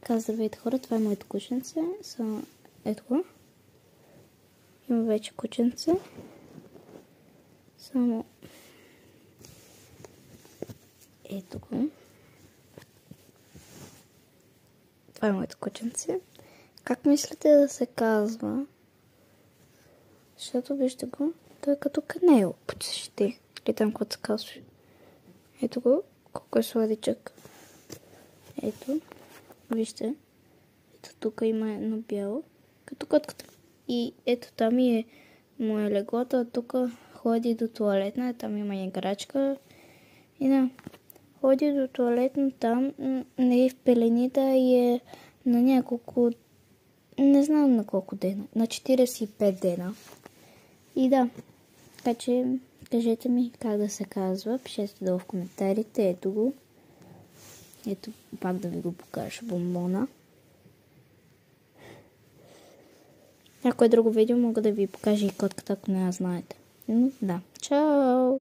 Така, здравейте хора, това е моето кученце. Ето го. Има вече кученце. Само ето го. Това е моето кученце. Как мислите да се казва? Защото вижте го, той е като канел почти. Или там какво се казва. Ето го, колко е сладичък. Ето, вижте. Ето тук има едно бяло, като котката. И ето там е моя леглото, а тук ходи до туалетна, там има играчка. И да, ходи до туалетна, там не е в пелените и е на няколко, не знам на колко дена, на 45 дена. И да, така че кажете ми как да се казва, пишете долу в коментарите, ето го. Ето пак да ви го покажа бомбона. Някое друго видео мога да ви покажа и котката, ако не я знаете. Но да, чао!